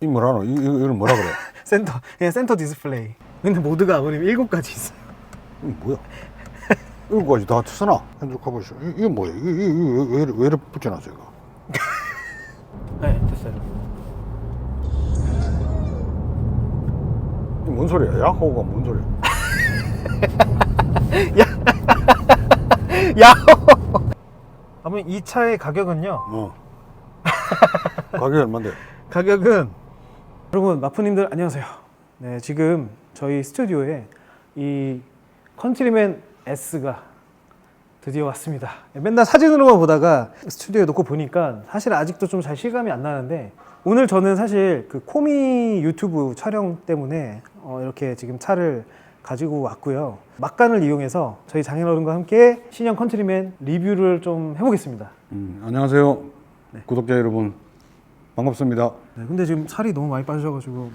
이 뭐라노? 이걸 뭐라 그래? 센터, 그냥 센터 디스플레이. 근데 모드가 아버님 7가지 있어요. 이거 뭐야? 이거까지 다 쓰나? 핸들 가보시오. 이게 뭐야? 이게 왜 이렇게 붙여놨어 이거? 네, 됐어요. 이게 뭔 소리야? 야호가 뭔 소리야? 야! 아버님 이 차의 가격은요. 가격이 얼만데? 가격은 여러분 마프님들 안녕하세요. 네, 지금 저희 스튜디오에 이 컨트리맨 S가 드디어 왔습니다. 맨날 사진으로만 보다가 스튜디오에 놓고 보니까 사실 아직도 좀 잘 실감이 안 나는데 오늘 저는 사실 그 코미 유튜브 촬영 때문에 이렇게 지금 차를 가지고 왔고요. 막간을 이용해서 저희 장인어른과 함께 신형 컨트리맨 리뷰를 좀 해보겠습니다. 안녕하세요. 구독자 여러분. 반갑습니다. 네, 근데 지금 살이 너무 많이 빠지셔가지고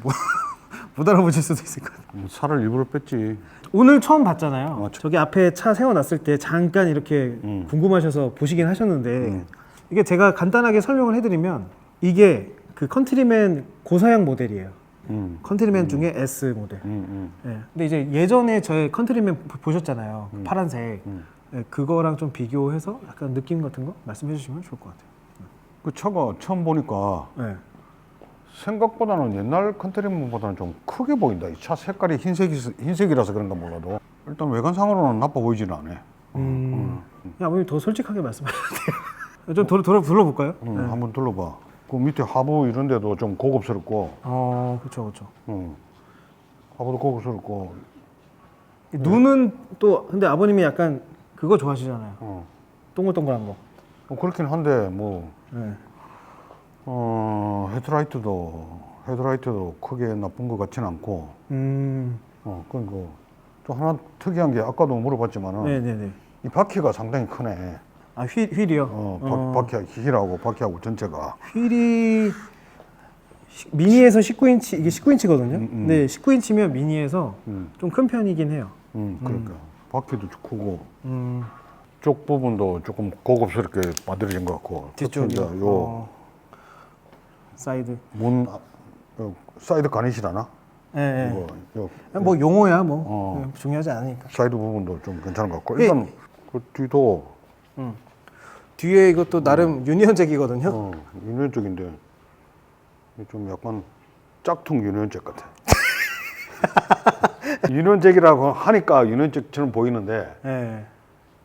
못 알아보실 수도 있을 것 같아요. 살을 일부러 뺐지. 오늘 처음 봤잖아요. 아, 저기 앞에 차 세워놨을 때 잠깐 이렇게 궁금하셔서 보시긴 하셨는데 이게 제가 간단하게 설명을 해드리면 이게 그 컨트리맨 고사양 모델이에요. 컨트리맨 중에 S 모델. 네. 근데 이제 예전에 저의 컨트리맨 보셨잖아요. 그 파란색. 네, 그거랑 좀 비교해서 약간 느낌 같은 거 말씀해 주시면 좋을 것 같아요. 그 차가 처음 보니까 네. 생각보다는 옛날 컨트리맨보다는 좀 크게 보인다. 이 차 색깔이 흰색이라서 그런가 몰라도 일단 외관상으로는 나빠 보이지는 않아. 야, 아버님 더 솔직하게 말씀하셔야 돼요. 좀 둘러볼까요? 네. 한번 둘러봐. 그 밑에 하부 이런 데도 좀 고급스럽고. 그렇죠, 그렇죠. 하부도 고급스럽고. 눈은 또 근데 아버님이 약간 그거 좋아하시잖아요. 동글동글한 거. 그렇긴 한데 뭐 네. 헤드라이트도 크게 나쁜 것 같지는 않고. 그러니까 또 하나 특이한 게 아까도 물어봤지만은 네네네. 이 바퀴가 상당히 크네. 아, 휠이요? 바퀴하고 전체가. 휠이 미니에서 19인치, 이게 19인치거든요? 네, 19인치면 미니에서 좀 큰 편이긴 해요. 그러니까 바퀴도 크고 쪽 부분도 조금 고급스럽게 만들어진 것 같고. 뒤쪽이요? 특히 이제 요 사이드. 문 사이드 가니시라나? 네, 요 뭐 용어야 뭐 중요하지 않으니까. 사이드 부분도 좀 괜찮은 것 같고. 일단 그 뒤도 뒤에 이것도 나름 유니언잭이거든요. 유니언 쪽인데 좀 약간 짝퉁 유니언잭 같아. 유니언잭이라고 하니까 유니언잭처럼 보이는데 네.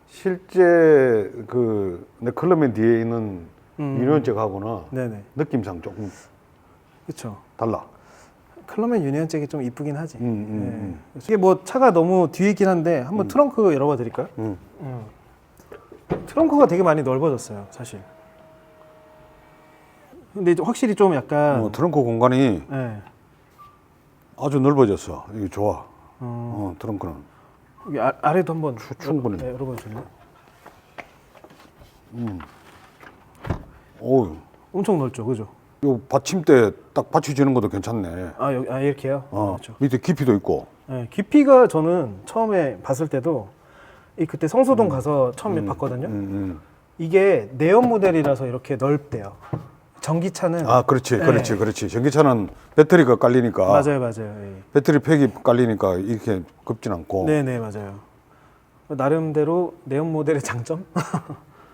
실제 그 네클러맨 뒤에 있는 유니언잭하고는 네네. 느낌상 조금 그렇죠. 달라. 클러맨 유니언잭이 좀 이쁘긴 하지. 네. 이게 뭐 차가 너무 뒤에 있긴 한데 한번 트렁크 열어봐 드릴까요? 트렁크가 되게 많이 넓어졌어요, 사실. 근데 이제 확실히 좀 약간 트렁크 공간이 네. 아주 넓어졌어. 이게 좋아. 트렁크는. 여기 아래도 한번 충분히. 열어봐 주실래요? 오우. 엄청 넓죠, 그죠? 요 받침대 딱 받쳐지는 것도 괜찮네. 이렇게요? 그렇죠. 밑에 깊이도 있고. 네, 깊이가 저는 처음에 봤을 때도 그때 성수동 가서 처음에 봤거든요. 이게 내연 모델이라서 이렇게 넓대요. 전기차는 그렇지. 네. 그렇지. 전기차는 배터리가 깔리니까. 맞아요. 예. 배터리 팩이 깔리니까 이렇게 급진 않고. 네네, 맞아요. 나름대로 내연 모델의 장점?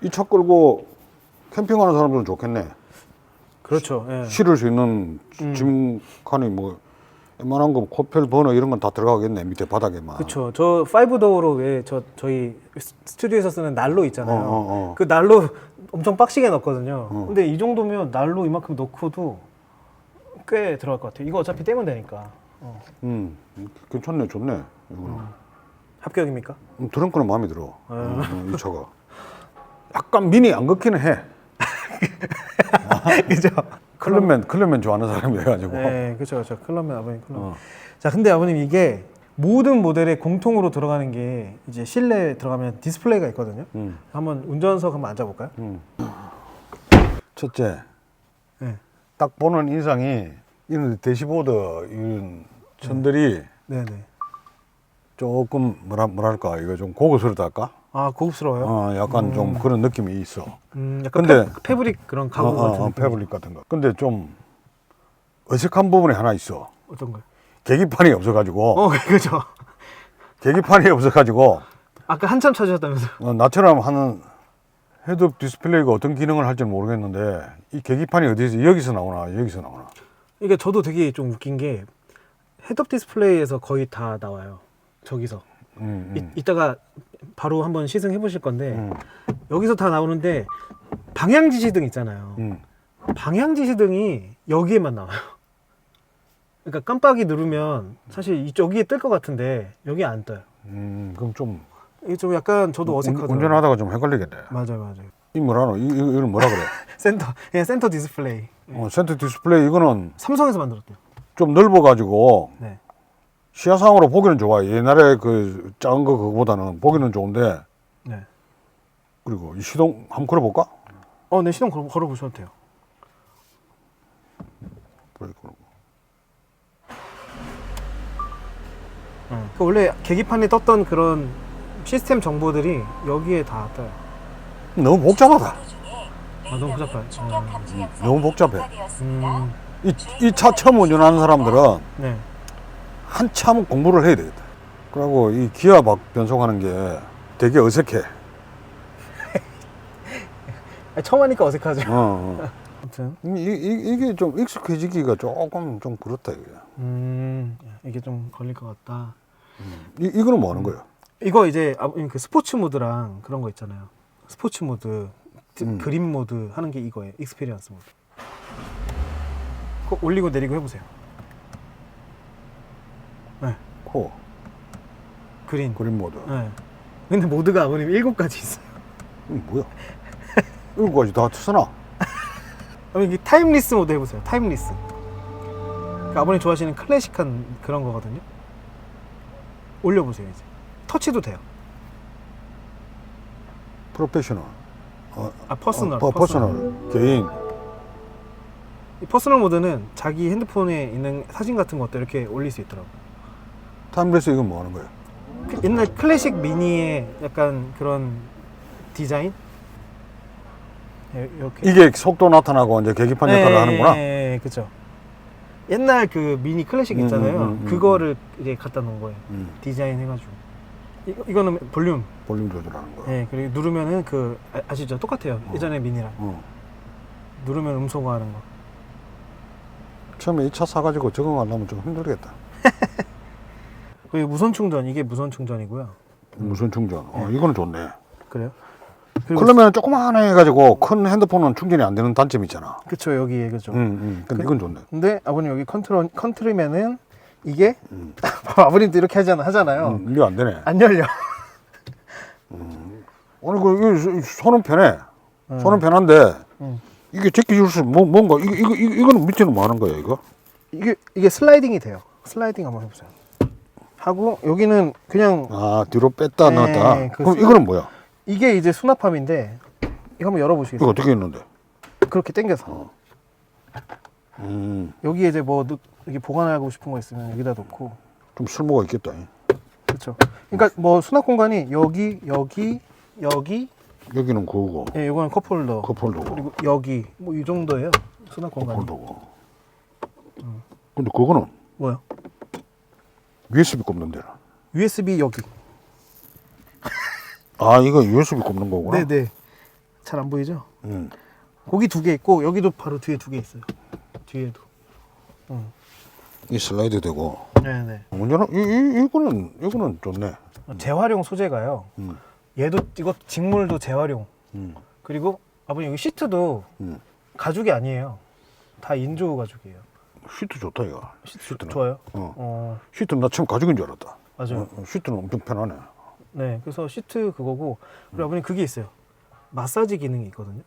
이 차 끌고 캠핑하는 사람들은 좋겠네. 그렇죠. 예. 실을 수 있는 짐칸이 뭐 웬만한 거 코펠 버너 이런 건 다 들어가겠네. 밑에 바닥에만. 그렇죠. 저 5도어로 왜 저희 스튜디오에서 쓰는 난로 있잖아요. 그 난로 엄청 빡시게 넣거든요. 근데 이 정도면 난로 이만큼 넣고도 꽤 들어갈 것 같아요. 이거 어차피 떼면 되니까. 괜찮네. 좋네. 이거는. 합격입니까? 트렁크는 마음에 들어. 이 차가. 약간 미니 안 걷기는 해. 그죠? 클럽맨 좋아하는 사람이어가지고. 네, 그렇죠. 클럽맨 아버님 클럽. 자, 근데 아버님 이게 모든 모델에 공통으로 들어가는 게 이제 실내에 들어가면 디스플레이가 있거든요. 한번 운전석 한번 앉아볼까요? 첫째, 네. 딱 보는 인상이 이런 대시보드 이런 천들이 네네. 조금 뭐랄까 이거 좀 고급스럽다 할까? 고급스러워요? 약간 좀 그런 느낌이 있어. 약간 근데 패브릭 그런 가구 같은 느낌. 패브릭 같은 거. 근데 좀 어색한 부분이 하나 있어. 어떤 거요? 계기판이 없어가지고 그죠. 계기판이 없어가지고 아까 한참 찾으셨다면서요? 나처럼 하는 헤드업 디스플레이가 어떤 기능을 할지는 모르겠는데 이 계기판이 어디서 여기서 나오나 여기서 나오나. 그러니까 저도 되게 좀 웃긴 게 헤드업 디스플레이에서 거의 다 나와요. 저기서. 이따가 바로 한번 시승해 보실 건데 여기서 다 나오는데 방향 지시등 있잖아요. 방향 지시등이 여기에만 나와요. 그러니까 깜빡이 누르면 사실 여기에 뜰 것 같은데 여기 안 떠요. 그럼 좀 이게 좀 약간 저도 어색하더라고요. 운전하다가 좀 헷갈리겠네. 맞아요. 이 뭐라노? 이거는 뭐라 그래? 그냥 센터 디스플레이. 센터 디스플레이 이거는 삼성에서 만들었대요. 좀 넓어가지고 네. 시야상으로 보기는 좋아요. 옛날에 그 작은 거 그거보다는 보기는 좋은데. 네. 그리고 이 시동 한번 걸어볼까? 네, 시동 걸어 보셔도 돼요. 그 원래 계기판에 떴던 그런 시스템 정보들이 여기에 다 떠요. 너무 복잡하다. 너무 복잡해요. 너무 복잡해. 이 차 처음 운전하는 사람들은 네. 한참 공부를 해야 되겠다. 그리고 이 기아 변속하는 게 되게 어색해. 처음 하니까 어색하죠. 어. 아무튼 이게 좀 익숙해지기가 조금 좀 그렇다 이게. 이게 좀 걸릴 것 같다. 이거는 뭐 하는 거예요? 이거 이제 그 스포츠 모드랑 그런 거 있잖아요. 스포츠 모드, 그림 모드 하는 게 이거예요. 익스피리언스 모드. 그거 올리고 내리고 해보세요. 네. 코, 그린. 그림 모드. 네. 근데 모드가 아버님 7가지 있어요. 뭐야? 이거까지 다 쓰나? 이게 타임리스 모드 해보세요. 타임리스. 그러니까 아버님 좋아하시는 클래식한 그런 거거든요. 올려보세요 이제. 터치도 돼요. 프로페셔널. 퍼스널. 퍼스널. 개인. 이 퍼스널 모드는 자기 핸드폰에 있는 사진 같은 것도 이렇게 올릴 수 있더라고요. 타임레스 이건 뭐 하는 거예요? 옛날 클래식 미니의 약간 그런 디자인? 이렇게. 이게 속도 나타나고 이제 계기판 역할을 하는구나. 네, 그죠. 옛날 그 미니 클래식 있잖아요. 그거를 이제 갖다 놓은 거예요. 디자인 해가지고. 이거는 볼륨. 볼륨 조절하는 거. 네, 그리고 누르면은 그 아시죠? 똑같아요. 예전에 미니랑. 누르면 음소거 하는 거. 처음에 이 차 사가지고 적응하려면 좀 힘들겠다. 그리고 무선 충전, 이게 무선 충전이고요. 무선 충전. 이거는 좋네. 그래요? 그러면 조그만 해가지고 큰 핸드폰은 충전이 안 되는 단점이 있잖아. 그쵸, 여기에, 그죠. 근데 이건 좋네. 근데 아버님 여기 컨트리맨은 이게 아버님도 이렇게 하잖아요. 이게 안 되네. 안 열려. 아니 그 손은 편해. 손은 편한데 이게 제껴줄 수 뭔가 이거는 밑에는 뭐 하는 거야 이거? 이게 슬라이딩이 돼요. 슬라이딩 한번 해보세요. 하고 여기는 그냥 뒤로 뺐다 네, 놨다. 그 그럼 이거는 뭐야? 이게 이제 수납함인데 이거 한번 열어보시겠어요? 이거 어떻게 했는데? 그렇게 당겨서 여기에 이제 뭐 이렇게 보관하고 싶은 거 있으면 여기다 놓고. 좀 쓸모가 있겠다. 그렇죠. 그러니까 뭐 수납 공간이 여기 여기는 그거고. 예, 이거는 컵홀더. 컵홀더고. 그리고 여기 뭐 이 정도예요. 수납 공간이. 컵홀더고. 근데 그거는 뭐요? USB 꼽는 데라. USB 여기. 이거 USB 꼽는 거구나. 네네. 잘 안 보이죠? 음. 거기 2개 있고 여기도 바로 뒤에 2개 있어요. 뒤에도. 이 슬라이드 되고. 네네. 운전은 이거는 좋네. 재활용 소재가요. 얘도 이거 직물도 재활용. 그리고 아버님 여기 시트도 가죽이 아니에요. 다 인조 가죽이에요. 시트 좋다 이거. 시트는 좋아요. 시트 나 처음 가죽인 줄 알았다. 맞아요. 시트는 엄청 편하네. 네, 그래서 시트 그거고 그리고 아버님 그게 있어요. 마사지 기능이 있거든요.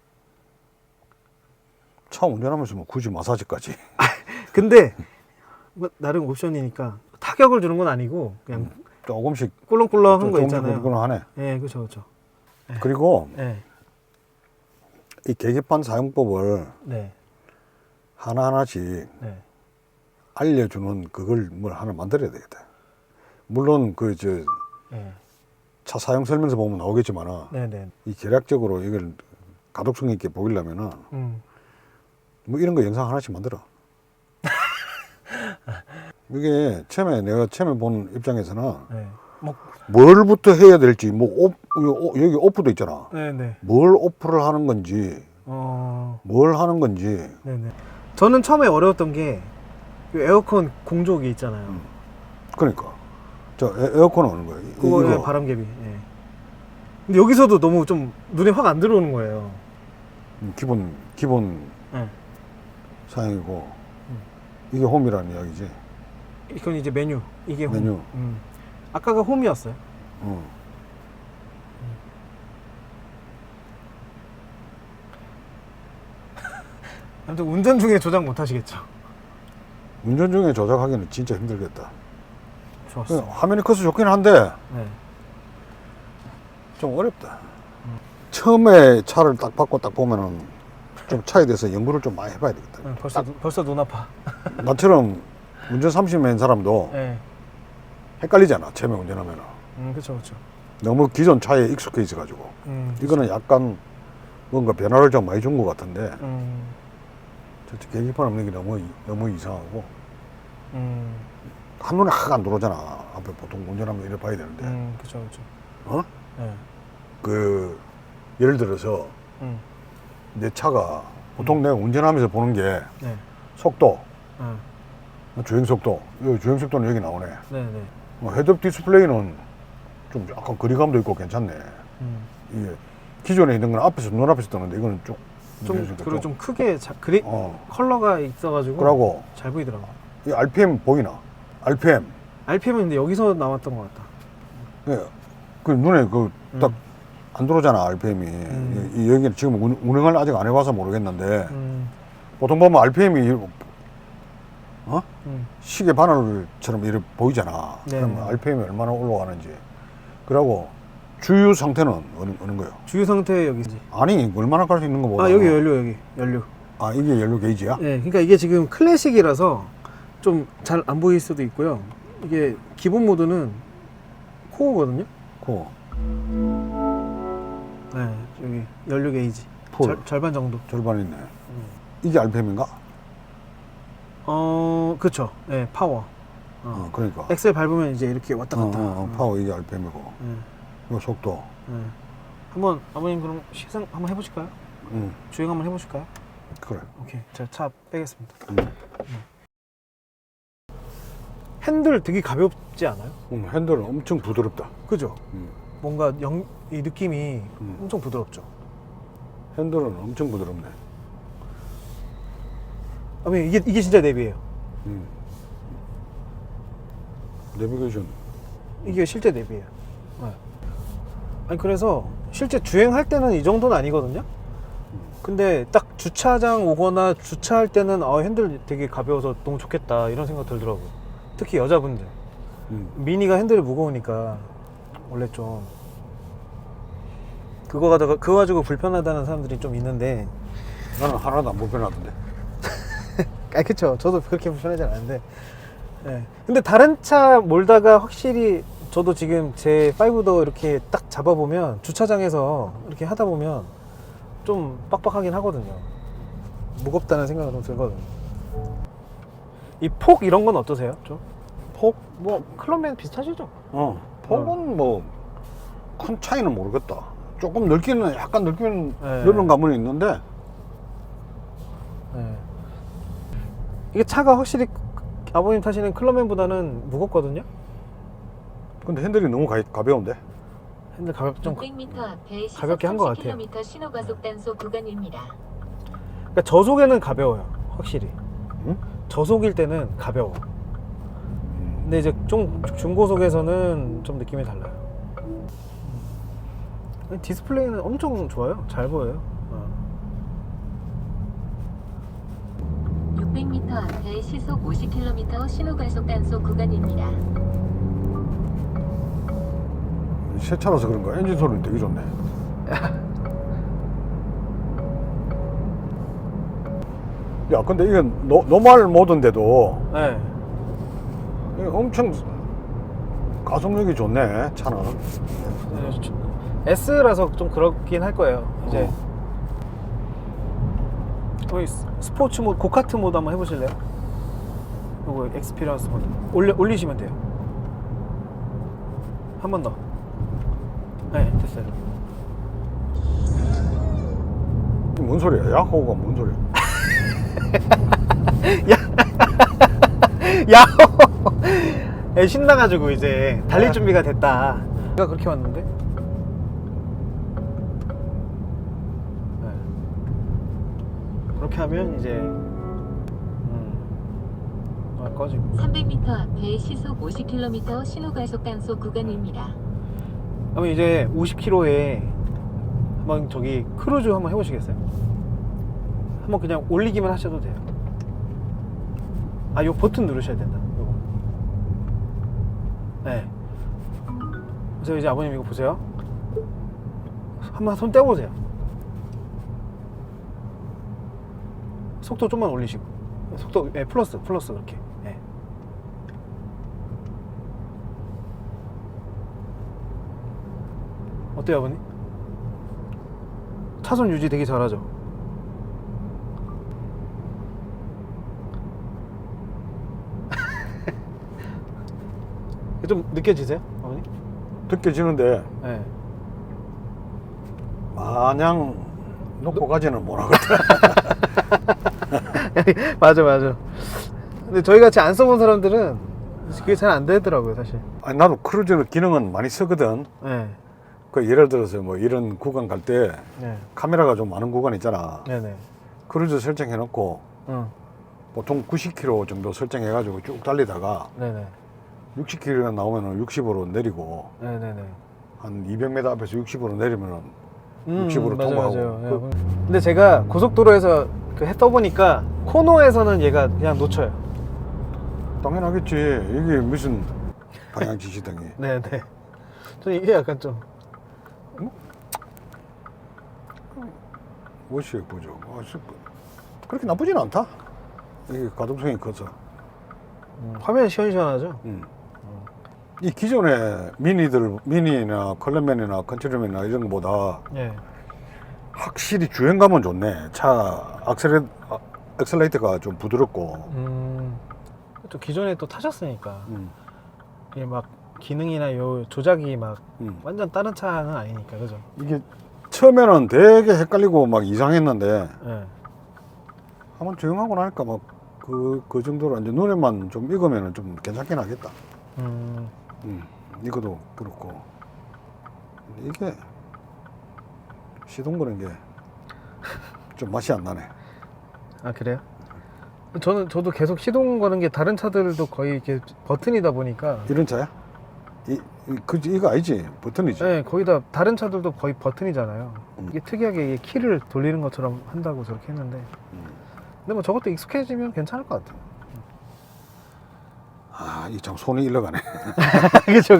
차 운전하면서 뭐 굳이 마사지까지. 근데 뭐 나름 옵션이니까 타격을 주는 건 아니고 그냥 조금씩 꿀렁꿀렁한 거 있잖아요. 꿀렁하네. 네, 그렇죠. 그리고 네, 이 계기판 사용법을 네, 하나하나씩 네. 알려주는 그걸 뭘 하나 만들어야 되겠다. 물론 네. 차 사용 설명서 보면 나오겠지만은 네네. 이 계략적으로 이걸 가독성 있게 보이려면은 뭐 이런 거 영상 하나씩 만들어. 이게 내가 처음에 본 입장에서는 네. 뭐, 뭘부터 해야 될지 여기 오프도 있잖아. 네네. 뭘 오프를 하는 건지 뭘 하는 건지. 네네. 저는 처음에 어려웠던 게 에어컨 공조기 있잖아요. 그러니까 저 에어컨 오는 거예요. 그거에 이거. 바람개비. 예. 근데 여기서도 너무 좀 눈에 확 안 들어오는 거예요. 기본 네. 사양이고 이게 홈이라는 이야기지. 이건 이제 메뉴. 이게 홈. 메뉴. 아까가 홈이었어요. 아무튼 운전 중에 조작 못 하시겠죠? 운전 중에 조작하기는 진짜 힘들겠다. 좋았어. 화면이 커서 좋긴 한데 네. 좀 어렵다. 처음에 차를 딱 받고 딱 보면은 좀 차에 대해서 연구를 좀 많이 해봐야 되겠다. 벌써 눈 아파. 나처럼 운전 30년 사람도 네. 헷갈리잖아. 처음에 운전하면은. 그렇죠. 너무 기존 차에 익숙해 있어가지고. 이거는 약간 뭔가 변화를 좀 많이 준 것 같은데 저 계기판 없는 게 너무 이상하고 한눈에 확 안 들어오잖아. 앞에 보통 운전하면 이래 봐야 되는데. 그렇죠. 어? 네. 그 예를 들어서 내 차가 보통 내가 운전하면서 보는 게 네. 속도, 주행 속도, 주행 속도는 여기 나오네. 네네. 헤드업 디스플레이는 좀 약간 거리감도 있고 괜찮네. 이게 기존에 있는 건 앞에서 눈앞에서 뜨는데 이거는 그리고 좀 크게 컬러가 있어가지고 그러고 잘 보이더라고. 이 RPM 보이나? RPM은 근데 여기서 나왔던 것 같다. 그 눈에 딱 안 들어오잖아. RPM이. 여기는 지금 운행을 아직 안 해봐서 모르겠는데 보통 보면 RPM이 시계 바늘처럼 이렇게 보이잖아. 네. 그러면 RPM이 얼마나 올라가는지. 그리고 주유 상태는 어느 거예요? 주유 상태 여기. 아니 얼마나 갈 수 있는 거 보다. 여기 연료. 아 이게 연료 게이지야? 네, 그러니까 이게 지금 클래식이라서 좀 잘 안 보일 수도 있고요. 이게 기본 모드는 코어거든요. 코어. 네, 여기 연료 게이지. 절반 정도. 절반 있네. 이게 RPM인가? 그렇죠. 네, 파워. 그러니까. 엑셀 밟으면 이제 이렇게 왔다 갔다. 파워 이게 RPM이고. 이거 속도. 한번 아버님 그럼 시승 한번 해보실까요? 주행 한번 해보실까요? 그래. 오케이, 제가 차 빼겠습니다. 핸들 되게 가볍지 않아요? 핸들은 엄청 부드럽다. 그죠? 뭔가 이 느낌이 엄청 부드럽죠. 핸들은 엄청 부드럽네. 아버님 이게 진짜 내비예요. 내비게이션. 이게 실제 내비예요. 네. 아니 그래서 실제 주행할 때는 이 정도는 아니거든요. 근데 딱 주차장 오거나 주차할 때는 핸들 되게 가벼워서 너무 좋겠다 이런 생각 들더라고요. 특히 여자분들. 미니가 핸들이 무거우니까 원래 좀 그거 가지고 불편하다는 사람들이 좀 있는데 나는 하나도 안 불편하던데. 그쵸. 저도 그렇게 불편하지 않은데. 네. 근데 다른 차 몰다가 확실히 저도 지금 제 5도 이렇게 딱 잡아보면 주차장에서 이렇게 하다 보면 좀 빡빡하긴 하거든요. 무겁다는 생각이 좀 들거든요. 이 폭 이런 건 어떠세요? 좀? 폭? 뭐 클럽맨 비슷하시죠? 폭은 뭐 큰 차이는 모르겠다. 조금 약간 넓기는 네. 넓은 감은 있는데. 네. 이게 차가 확실히 아버님 타시는 클럽맨보다는 무겁거든요? 근데 핸들이 너무 가벼운데. 핸들 좀 600m 앞에 가볍게 한것 같아요. 30km 신호과속 단속 구간입니다. 그러니까 저속에는 가벼워요. 확실히. 응? 저속일 때는 가벼워. 근데 이제 좀 중고속에서는 좀 느낌이 달라요. 디스플레이는 엄청 좋아요. 잘 보여요. 600m 앞에 시속 50km 신호과속 단속 구간입니다. 새 차라서 그런가 엔진 소리는 되게 좋네. 야 근데 이건 노멀 모드인데도 네. 이게 엄청 가속력이 좋네 차는. S라서 좀 그렇긴 할 거예요. 이제 스포츠 모드, 고카트 모드 한번 해보실래요? 요거 요 익스피리언스 모드 올리시면 돼요. 한 번 더. 네, 됐어요. 뭔 소리야? 야호가 뭔 소리야? 야호! 신나가지고 이제 달릴 준비가 됐다. 내가 그렇게 왔는데? 네. 그렇게 하면 이제 꺼지고. 300m 앞에 시속 50km 신호과속 단속 구간입니다. 그러면 이제 50km에 한번 저기 크루즈 한번 해보시겠어요? 한번 그냥 올리기만 하셔도 돼요. 아, 요 버튼 누르셔야 된다. 요거. 네. 그래서 이제 아버님 이거 보세요. 한번 손 떼보세요. 속도 좀만 올리시고. 속도, 네, 플러스 그렇게. 네. 어때요, 아버님? 차선 유지 되게 잘하죠? 좀 느껴지세요, 아버님? 느껴지는데 네. 마냥 놓고 가지는 못하거든. 맞아. 근데 저희 같이 안 써본 사람들은 그게 잘 안 되더라고요, 사실. 아니, 나도 크루즈는 기능은 많이 쓰거든. 네. 그 예를 들어서 뭐 이런 구간 갈 때 네. 카메라가 좀 많은 구간 있잖아. 네네. 크루즈 설정해 놓고 응. 보통 90km 정도 설정해 가지고 쭉 달리다가 네네. 60km 나오면은 60으로 내리고 네네네. 한 200m 앞에서 60으로 내리면은 60으로 통과하고. 맞아요. 근데 제가 고속도로에서 떠보니까 코너에서는 얘가 그냥 놓쳐요. 당연하겠지. 이게 무슨 방향 지시등이. 네네. 저는 이게 약간 좀. 워시에 보죠. 그렇게 나쁘진 않다. 이게 가동성이 커서. 화면이 시원시원하죠? 이 기존의 미니나 컬러맨이나 컨트롤맨이나 이런 거보다 네. 확실히 주행감은 좋네. 차 엑셀레이터가 좀 부드럽고. 또 기존에 또 타셨으니까 음. 이게 막 기능이나 요 조작이 막 음. 완전 다른 차는 아니니까, 그죠? 이게 처음에는 되게 헷갈리고 막 이상했는데 네. 한번 적용하고 나니까 막 그 정도로 이제 눈에만 좀 익으면 좀 괜찮긴 하겠다. 이것도 그렇고. 이게 시동 거는 게 좀 맛이 안 나네. 아, 그래요? 저도 계속 시동 거는 게 다른 차들도 거의 이렇게 버튼이다 보니까. 이런 차야? 이거 아니지? 버튼이지? 네, 거의 다 다른 차들도 거의 버튼이잖아요. 이게 특이하게 이게 키를 돌리는 것처럼 한다고 저렇게 했는데. 근데 뭐 저것도 익숙해지면 괜찮을 것 같아요. 아, 이 참 손이 일러가네. 그죠.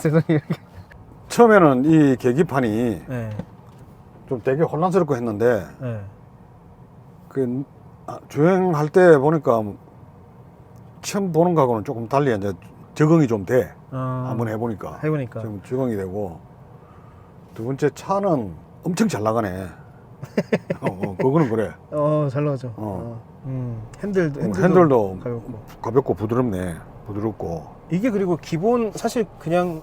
손이 이렇게. 처음에는 이 계기판이 네. 좀 되게 혼란스럽고 했는데 네. 주행할 때 보니까 처음 보는 거하고는 조금 달리 이제 적응이 좀 돼. 한번 해보니까. 좀 적응이 되고. 두 번째 차는 엄청 잘 나가네. 그거는 그래. 잘 나가죠. 핸들도 가볍고. 가볍고 부드럽네. 부드럽고. 이게 그리고 기본 사실 그냥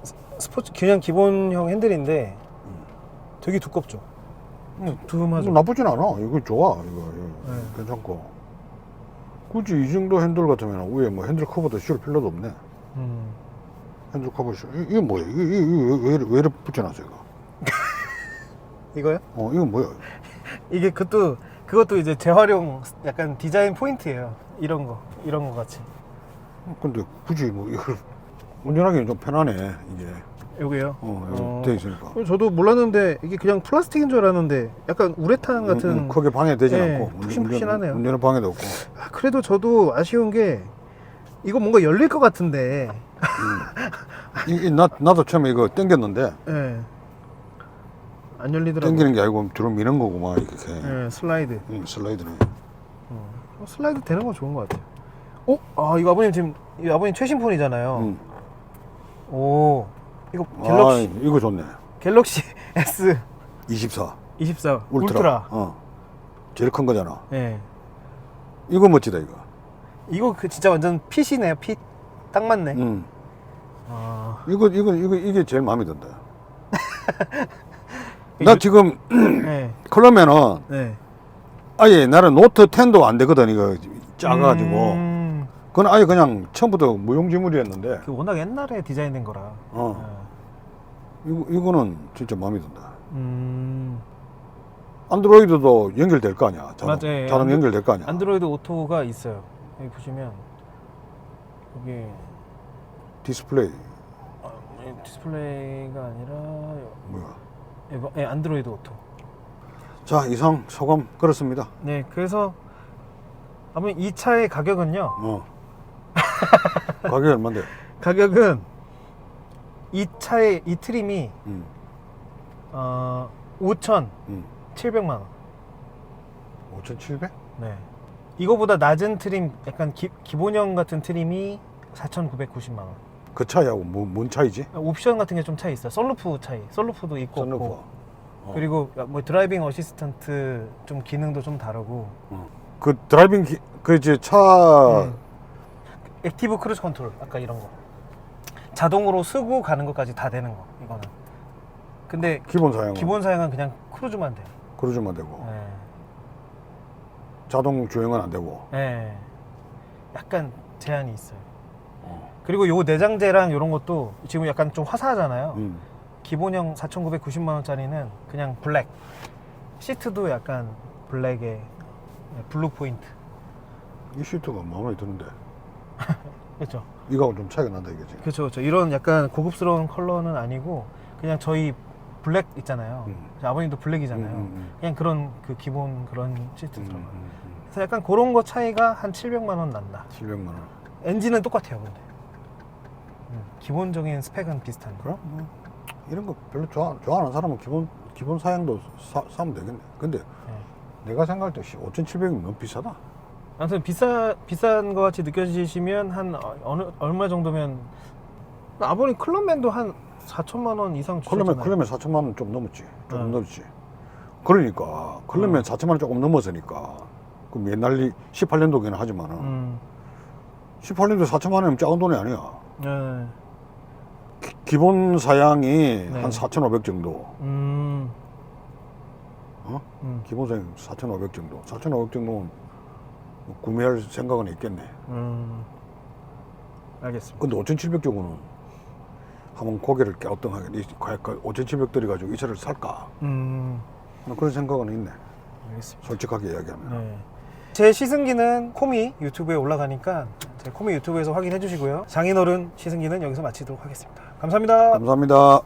기본형 핸들인데 되게 두껍죠. 두툼하죠. 나쁘진 않아. 이거 좋아. 이거 네. 괜찮고. 굳이 이 정도 핸들 같으면 위에 뭐 핸들 커버도 씌울 필요도 없네. 핸들 커버 이게 뭐야? 이게 왜 이렇게 붙여놨어 이거? 이거요? 이건 뭐야? 이게 그것도 이제 재활용 약간 디자인 포인트예요. 이런 거 같이. 근데 굳이 뭐 이걸 운전하기는 좀 편하네 이게. 여기요? 여기 돼 있으니까. 저도 몰랐는데 이게 그냥 플라스틱인 줄 알았는데 약간 우레탄 같은. 크게 방해되진 네, 않고. 푹신푹신하네요. 운전에 방해도 없고. 그래도 저도 아쉬운 게 이거 뭔가 열릴 것 같은데. 나도 처음에 이거 당겼는데 네. 안 열리더라고요. 당기는 게 아니고 주로 미는 거고 막 이렇게. 네, 슬라이드. 슬라이드네. 슬라이드 되는 건 좋은 것 같아요. 이거 아버님 지금 아버님 최신 폰이잖아요. 오, 이거 갤럭시. 이거 좋네. 갤럭시 S 24 울트라. 제일 큰 거잖아. 네. 이거 멋지다 이거. 이거 그 진짜 완전 핏이네요. 핏. 딱 맞네. 이게 제일 마음에 든다. 나 지금 네. 그러면은 네. 아예 나는 노트 10도 안 되거든. 이거 작아가지고 그건 아예 그냥 처음부터 무용지물이었는데 그 워낙 옛날에 디자인된 거라. 이거는 진짜 마음에 든다. 안드로이드도 연결될 거 아니야. 맞아요. 자동 연결될 거 아니야. 안드로이드 오토가 있어요. 여기 보시면 여기 디스플레이 디스플레이가 아니라 뭐야? 네, 안드로이드 오토. 자, 이상 소감 그렇습니다. 네, 그래서 아버님 이 차의 가격은요. 가격이 얼마인데? 가격은 이 차의 이 트림이 5,700만 원. 5,700? 네. 이거보다 낮은 트림, 약간 기본형 같은 트림이 4,990만 원. 그 차이하고 뭔 차이지? 옵션 같은 게 좀 차이 있어요. 썬루프 차이. 썬루프도 있고 썬루프. 없고. 그리고 뭐 드라이빙 어시스턴트 좀 기능도 좀 다르고. 그 드라이빙 그 이제 차 액티브 크루즈 컨트롤 아까 이런 거. 자동으로 쓰고 가는 것까지 다 되는 거. 이거는. 근데 기본 사양은 그냥 크루즈만 돼요. 크루즈만 되고 네. 자동 주행은 안 되고. 네. 약간 제한이 있어요. 그리고 요 내장재랑 이런 것도 지금 약간 좀 화사하잖아요. 기본형 4,990만 원짜리는 그냥 블랙. 시트도 약간 블랙에 블루 포인트. 이 시트가 마음에 드는데. 그렇죠. 이거하고 좀 차이가 난다 이거지. 그렇죠. 이런 약간 고급스러운 컬러는 아니고 그냥 저희 블랙 있잖아요. 아버님도 블랙이잖아요. 그냥 그런 그 기본 그런 시트 들어가요. 그래서 약간 그런 거 차이가 한 700만 원 난다. 700만 원. 엔진은 똑같아요, 근데. 기본적인 스펙은 비슷한 거. 그럼 이런 거 별로 좋아하는 사람은 기본 사양도 사면 되겠네. 근데 내가 생각할 때 5,700이면 너무 비싸다. 아무튼 비싼 거 같이 느껴지시면 한 얼마 정도면 아버님 클럽맨도 한 4천만 원 이상 주셨잖아요. 클럽맨 4천만 원 좀 넘었지. 조금 넘었지. 그러니까 클럽맨 4천만 원 조금 넘었으니까 그럼 옛날 18년도에는 하지만은 18년도 4천만 원이면 작은 돈이 아니야. 네. 기본 사양이 네. 한 4,500 정도. 기본 사양 4,500 정도. 4,500 정도면 구매할 생각은 있겠네. 알겠습니다. 근데 5,700 정도는 한번 고개를 갸우뚱하게 5,700 들여가지고 이 차를 살까? 그런 생각은 있네. 알겠습니다. 솔직하게 이야기하면. 네. 제 시승기는 코미 유튜브에 올라가니까 제 코미 유튜브에서 확인해 주시고요. 장인어른 시승기는 여기서 마치도록 하겠습니다. 감사합니다. 감사합니다.